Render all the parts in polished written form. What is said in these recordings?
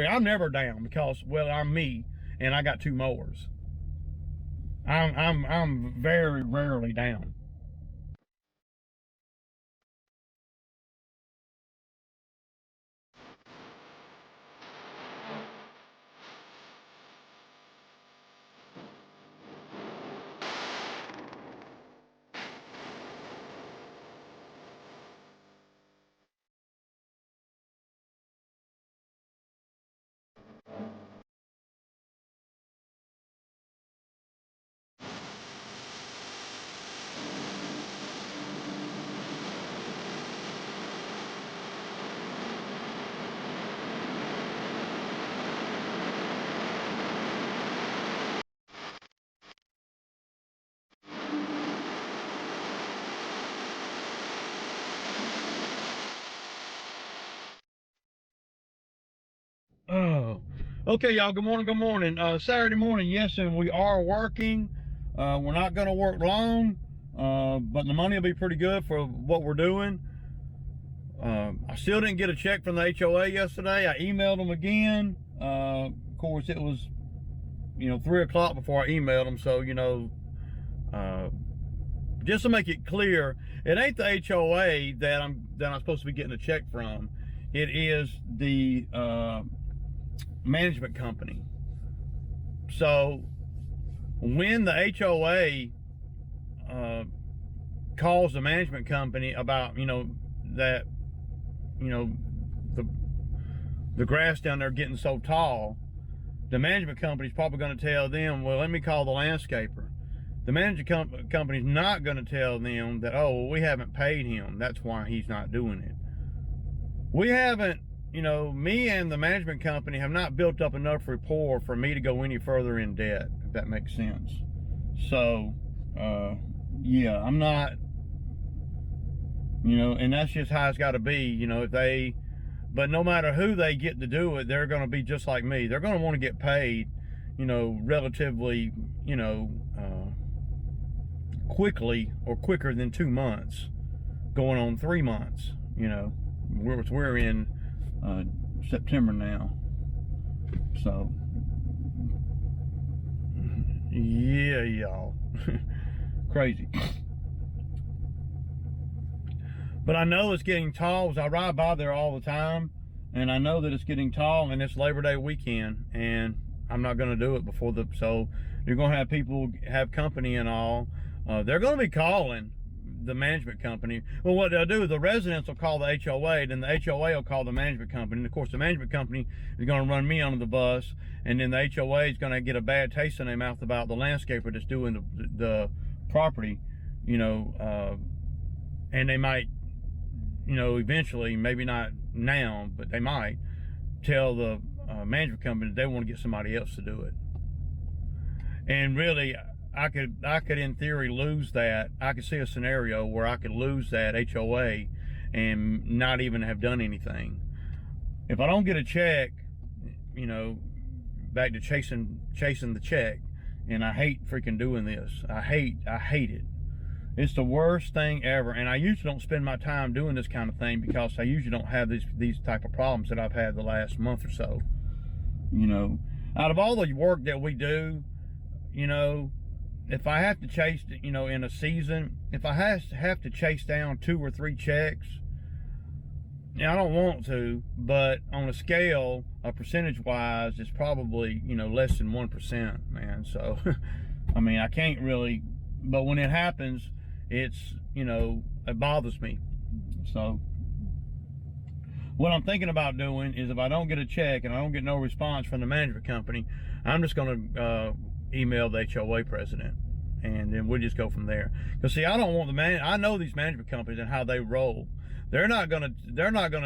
I'm never down because, well, I'm me and I got 2 mowers. I'm very rarely down. Oh, okay, y'all. Good morning. Good morning. Saturday morning, yes, and we are working. We're not going to work long, but the money will be pretty good for what we're doing. I still didn't get a check from the HOA yesterday. I emailed them again. Of course, it was 3 o'clock before I emailed them. So just to make it clear, it ain't the HOA that I'm supposed to be getting a check from. It is the management company. So when the HOA calls the management company about that the grass down there getting so tall, the management company's probably going to tell them, well, let me call the landscaper. The management company's not going to tell them that, oh, well, we haven't paid him, that's why he's not doing it. We haven't, me and the management company have not built up enough rapport for me to go any further in debt, if that makes sense. So yeah, I'm not, and that's just how it's got to be. But no matter who they get to do it, they're going to be just like me. They're going to want to get paid, relatively, quickly, or quicker than 2 months, going on 3 months. We're in September now, so yeah, y'all. Crazy. But I know it's getting tall, as I ride by there all the time, and I know that it's getting tall, and it's Labor Day weekend, and I'm not going to do it before so you're going to have people have company and all. They're going to be calling the management company. Well, what they'll do is the residents will call the HOA, then the HOA will call the management company, and of course the management company is going to run me under the bus, and then the HOA is going to get a bad taste in their mouth about the landscaper that's doing the property, and they might, eventually, maybe not now, but they might tell the management company that they want to get somebody else to do it. And really, I could in theory lose that. I could see a scenario where I could lose that HOA and not even have done anything. If I don't get a check, back to chasing the check, and I hate freaking doing this. I hate it. It's the worst thing ever, and I usually don't spend my time doing this kind of thing because I usually don't have these type of problems that I've had the last month or so. Out of all the work that we do, if I have to chase, in a season, if I have to chase down 2 or 3 checks, I don't want to, but on a scale, percentage-wise, it's probably, less than 1%, man. So, I mean, I can't really, but when it happens, it's, it bothers me. So what I'm thinking about doing is, if I don't get a check and I don't get no response from the management company, I'm just going to email the HOA president, and then we'll just go from there. Because see, I don't want I know these management companies and how they roll. They're not gonna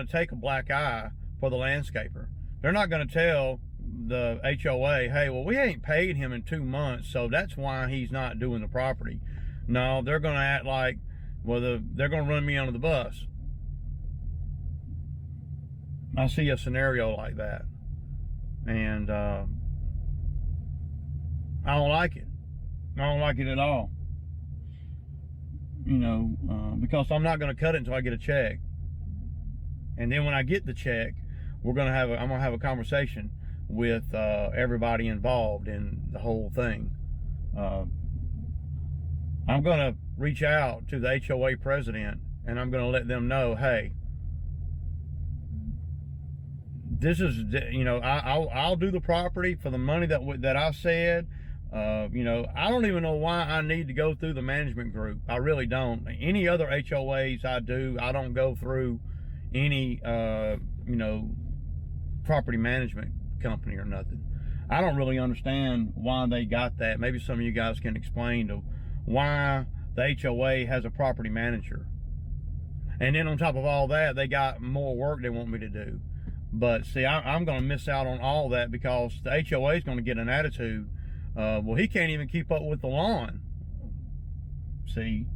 take a black eye for the landscaper. They're not gonna tell the HOA, hey, well, we ain't paid him in 2 months, so that's why he's not doing the property. No, they're gonna act like, well, they're gonna run me under the bus. I see a scenario like that, and I don't like it. I don't like it at all. Because I'm not going to cut it until I get a check. And then when I get the check, I'm gonna have a conversation with everybody involved in the whole thing. I'm gonna reach out to the HOA president, and I'm gonna let them know, hey, this is, you know, I'll do the property for the money that I said. You know, I don't even know why I need to go through the management group. I really don't. Any other HOAs I do, I don't go through any, you know, property management company or nothing. I don't really understand why they got that. Maybe some of you guys can explain to why the HOA has a property manager. And then on top of all that, they got more work they want me to do. But see, I'm going to miss out on all that because the HOA is going to get an attitude. Well, he can't even keep up with the lawn. See?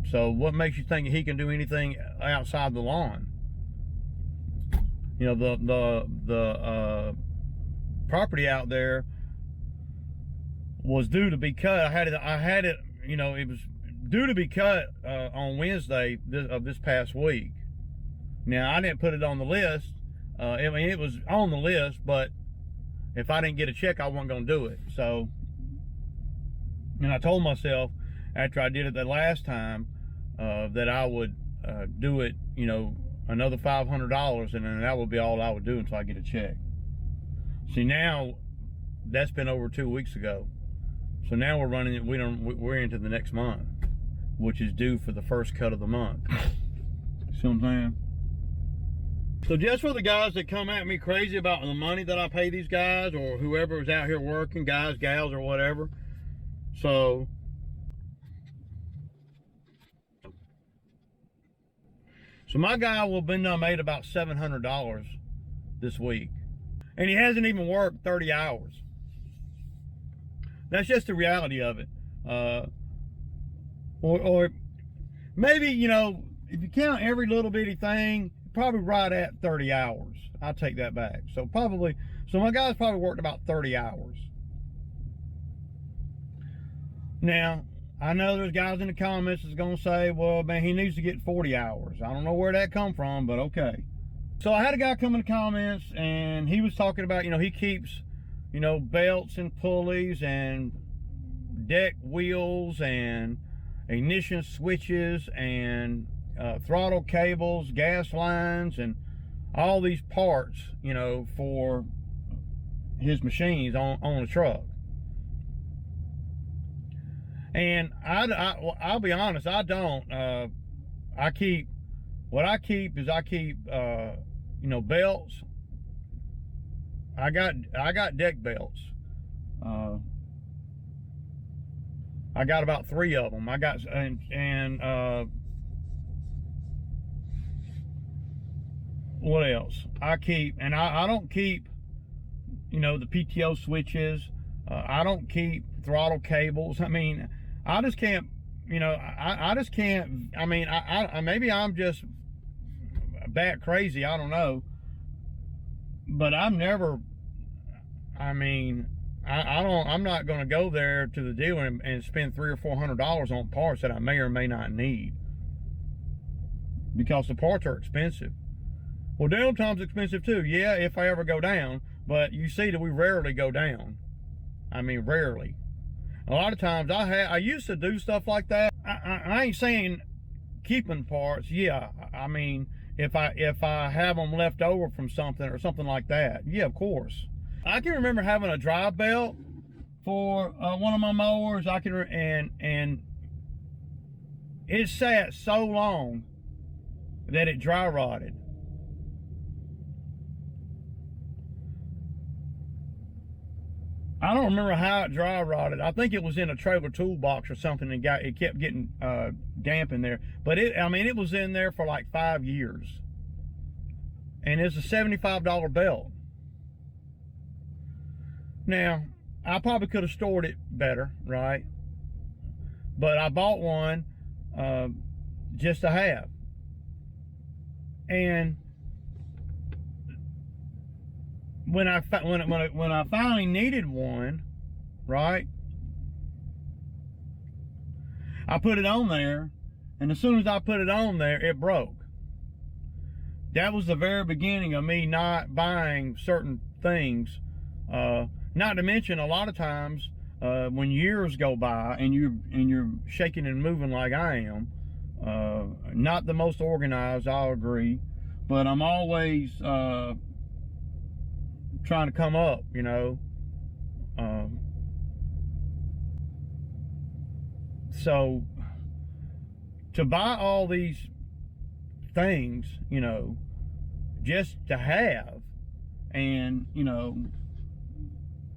So what makes you think he can do anything outside the lawn? You know, the property out there was due to be cut. I had it, you know, it was due to be cut on Wednesday of this past week. Now, I didn't put it on the list. I mean, it was on the list, but if I didn't get a check, I wasn't going to do it. So, and I told myself after I did it the last time that I would do it, you know, another $500, and then that would be all I would do until I get a check. See, now that's been over 2 weeks ago. So now we're running it. We're into the next month, which is due for the first cut of the month. See what I'm saying? So just for the guys that come at me crazy about the money that I pay these guys, or whoever is out here working, guys, gals, or whatever. So my guy will be made about $700 this week, and he hasn't even worked 30 hours. That's just the reality of it. Or maybe, you know, if you count every little bitty thing, probably right at 30 hours. I'll take that back. So my guy's probably worked about 30 hours. Now, I know there's guys in the comments that's going to say, well, man, he needs to get 40 hours. I don't know where that come from, but okay. So I had a guy come in the comments, and he was talking about, you know, he keeps, you know, belts and pulleys and deck wheels and ignition switches and throttle cables, gas lines, and all these parts, you know, for his machines on the truck. And I'll be honest, I don't. I keep you know, belts. I got deck belts. I got about 3 of them. I got what else? I don't keep, you know, the PTO switches. I don't keep throttle cables. I mean, I just can't, you know, I just can't. I mean, I maybe I'm just bat crazy. I don't know. But I'm never. I mean, I'm not going to go there to the dealer and spend $300 or $400 on parts that I may or may not need, because the parts are expensive. Well, downtime's expensive too. Yeah, if I ever go down, but you see that we rarely go down. I mean, rarely. A lot of times I used to do stuff like that. I ain't saying keeping parts. Yeah, I mean, if I have them left over from something or something like that, yeah, of course. I can remember having a drive belt for one of my mowers. And it sat so long that it dry rotted. I don't remember how it dry rotted. I think it was in a trailer toolbox or something, and it kept getting damp in there. But it was in there for like 5 years, and it's a $75 belt. Now, I probably could have stored it better, right? But I bought one just to have, and when I finally needed one, right, I put it on there, and as soon as I put it on there, it broke. That was the very beginning of me not buying certain things. Not to mention, a lot of times when years go by and you're shaking and moving like I am, not the most organized, I'll agree, but I'm always trying to come up, you know. So to buy all these things, you know, just to have, and you know,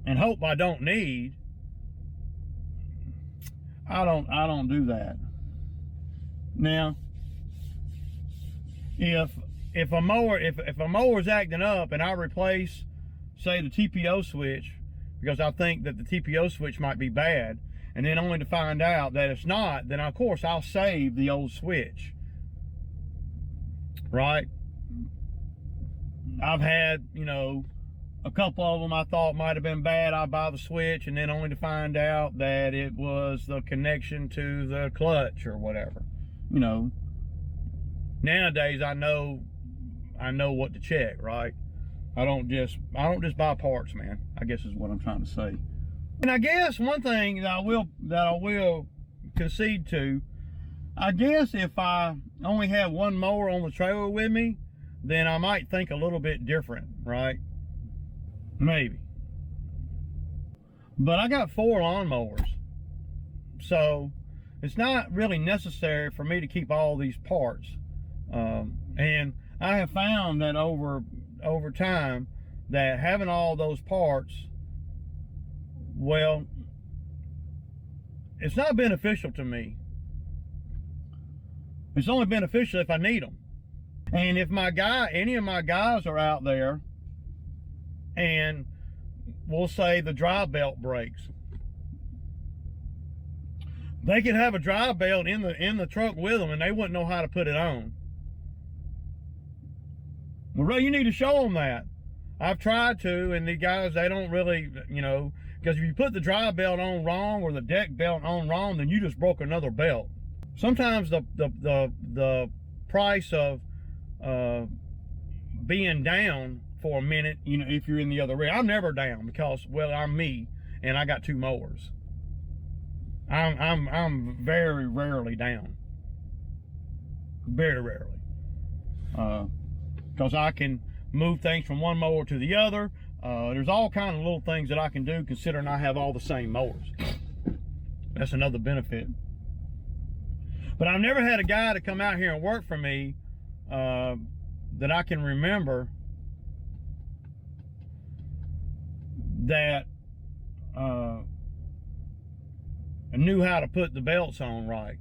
and hope I don't need, I don't do that. Now, if a mower's acting up and I replace, say, the TPO switch because I think that the TPO switch might be bad, and then only to find out that it's not, then of course I'll save the old switch, right? I've had, you know, a couple of them I thought might have been bad. I buy the switch and then only to find out that it was the connection to the clutch or whatever. You know, nowadays I know what to check, right? I don't just buy parts, man, I guess is what I'm trying to say. And I guess one thing that I will concede to, I guess if I only have one mower on the trailer with me, then I might think a little bit different, right? Maybe. But I got 4 lawnmowers, so it's not really necessary for me to keep all these parts. And I have found that over time that having all those parts, well, it's not beneficial to me. It's only beneficial if I need them. And if any of my guys are out there and we'll say the drive belt breaks, they could have a drive belt in the truck with them and they wouldn't know how to put it on. Well, you need to show them that. I've tried to, and the guys, they don't really, you know, because if you put the drive belt on wrong or the deck belt on wrong, then you just broke another belt. Sometimes the price of being down for a minute, you know, if you're in the other rig, I'm never down because, well, I'm me and I got 2 mowers. I'm very rarely down, very rarely, because I can move things from one mower to the other. There's all kinds of little things that I can do considering I have all the same mowers. That's another benefit. But I've never had a guy to come out here and work for me that I can remember that knew how to put the belts on right.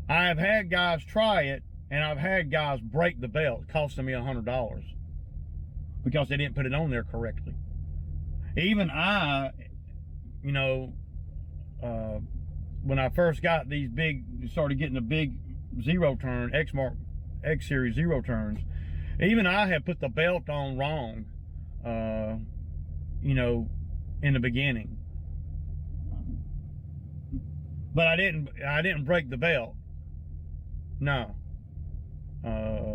I have had guys try it, and I've had guys break the belt, costing me $100 because they didn't put it on there correctly. Even I, you know, when I first got these started getting the big zero turn, X series zero turns, even I had put the belt on wrong, you know, in the beginning. But I didn't break the belt. No.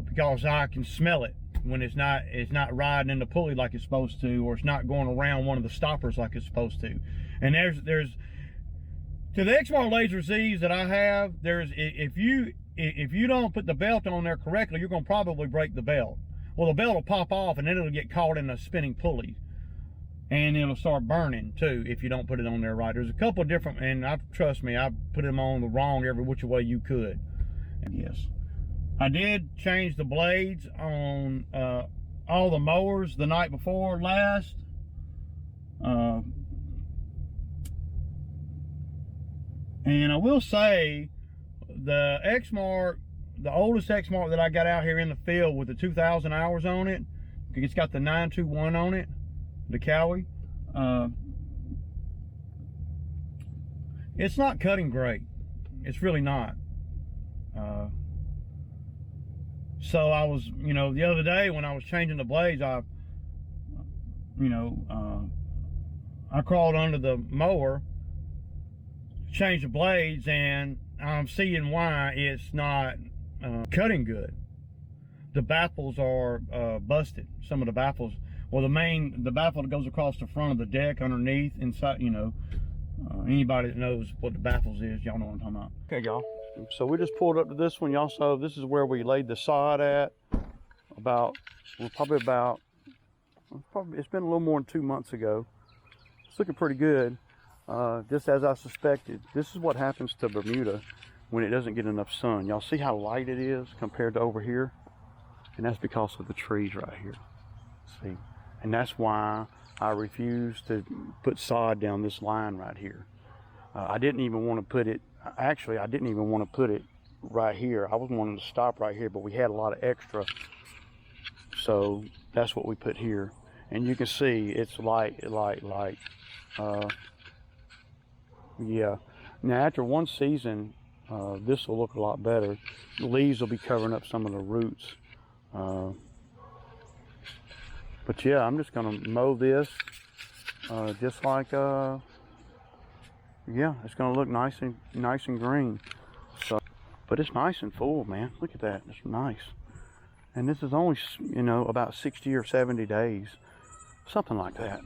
Because I can smell it when it's not riding in the pulley like it's supposed to, or it's not going around one of the stoppers like it's supposed to. And there's to the Exmar Laser Z's that I have, if you don't put the belt on there correctly, you're going to probably break the belt. Well, the belt will pop off and then it'll get caught in a spinning pulley, and it'll start burning too if you don't put it on there right. There's a couple of different, and trust me, I put them on the wrong every which way you could. And yes, I did change the blades on all the mowers the night before last. And I will say, the Exmar, the oldest Exmar that I got out here in the field with the 2,000 hours on it, it's got the 921 on it, the Cowie. It's not cutting great. It's really not. So I was, you know, the other day when I was changing the blades, I crawled under the mower, changed the blades, and I'm seeing why it's not cutting good. the baffles are busted. Some of the baffles, well, the baffle that goes across the front of the deck underneath, inside, you know, anybody that knows what the baffles is, y'all know what I'm talking about. Okay, y'all. So we just pulled up to this one, y'all. So this is where we laid the sod at. It's been a little more than 2 months ago. It's looking pretty good, just as I suspected. This is what happens to Bermuda when it doesn't get enough sun. Y'all see how light it is compared to over here? And that's because of the trees right here. See? And that's why I refuse to put sod down this line right here. I didn't even want to put it, actually I didn't even want to put it right here. I was wanting to stop right here, but we had a lot of extra. So that's what we put here. And you can see it's light. Yeah. Now after one season, this will look a lot better. The leaves will be covering up some of the roots. But yeah, I'm just gonna mow this just like yeah, it's gonna look nice and green. So, but it's nice and full, man. Look at that, it's nice. And this is only, you know, about 60 or 70 days, something like that.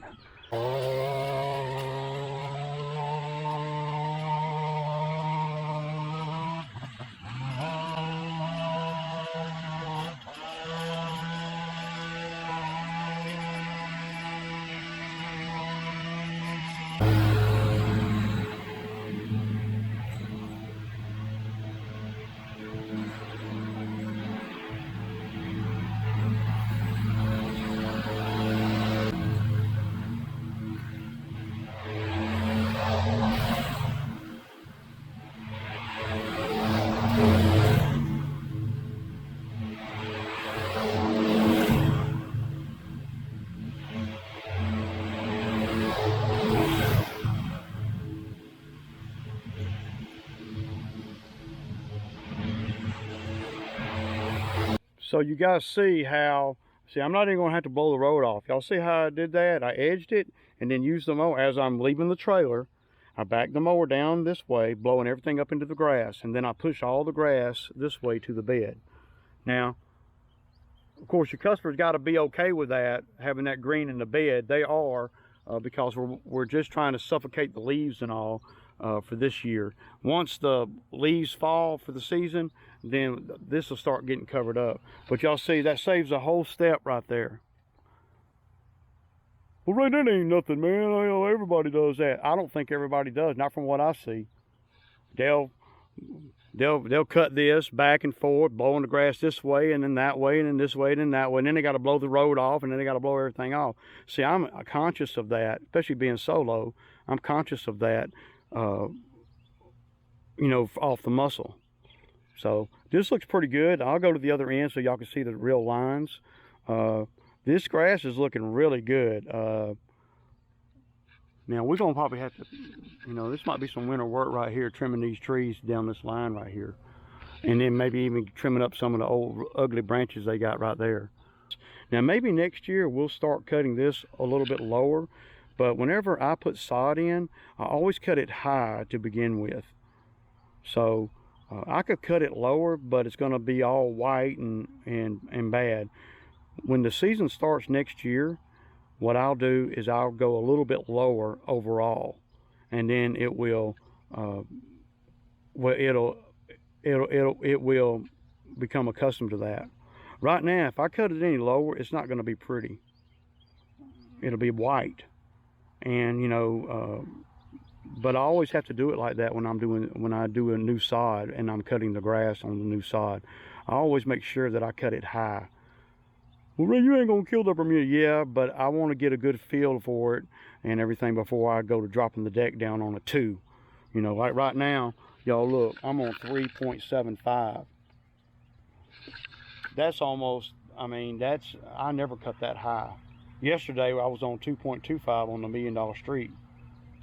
So you guys see how, I'm not even gonna have to blow the road off. Y'all see how I did that? I edged it and then used the mower. As I'm leaving the trailer, I back the mower down this way, blowing everything up into the grass, and then I push all the grass this way to the bed. Now, of course, your customers gotta be okay with that, having that green in the bed. They are, because we're just trying to suffocate the leaves and all for this year. Once the leaves fall for the season, then this will start getting covered up. But y'all see, that saves a whole step right there. Well, Ray, that ain't nothing, man. I know everybody does that. I don't think everybody does, not from what I see. They'll cut this back and forth, blowing the grass this way and then that way and then this way and then that way, and then they got to blow the road off and then they got to blow everything off. See, I'm conscious of that, especially being solo. I'm conscious of that, you know, off the muscle. So this looks pretty good. I'll go to the other end so y'all can see the real lines. This grass is looking really good. Now we're gonna probably have to, you know, this might be some winter work right here, trimming these trees down this line right here. And then maybe even trimming up some of the old ugly branches they got right there. Now maybe next year we'll start cutting this a little bit lower, but whenever I put sod in, I always cut it high to begin with. So I could cut it lower, but it's gonna be all white and bad. When the season starts next year, what I'll do is I'll go a little bit lower overall, and then it will, it will become accustomed to that. Right now, if I cut it any lower, it's not going to be pretty. It'll be white, and you know, but I always have to do it like that when I do a new sod and I'm cutting the grass on the new sod. I always make sure that I cut it high. Well, Ray, you ain't gonna kill the Bermuda. Yeah, but I want to get a good feel for it and everything before I go to dropping the deck down on a 2. You know, like right now, y'all look, I'm on 3.75. That's almost, I mean, I never cut that high. Yesterday, I was on 2.25 on the $1 Million Street.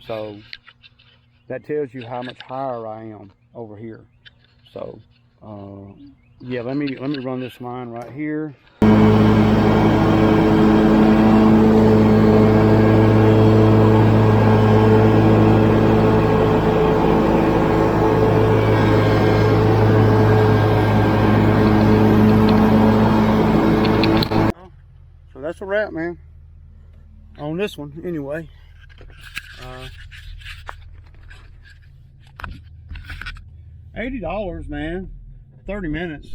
So that tells you how much higher I am over here. So, yeah, let me run this line right here. on this one anyway. $80, man. 30 minutes.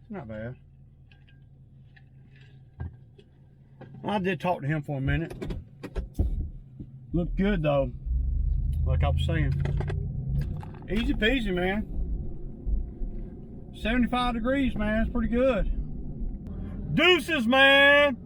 Not bad. I did talk to him for a minute. Looked good though. Like I was saying. Easy peasy, man. 75 degrees, man. It's pretty good. Deuces, man.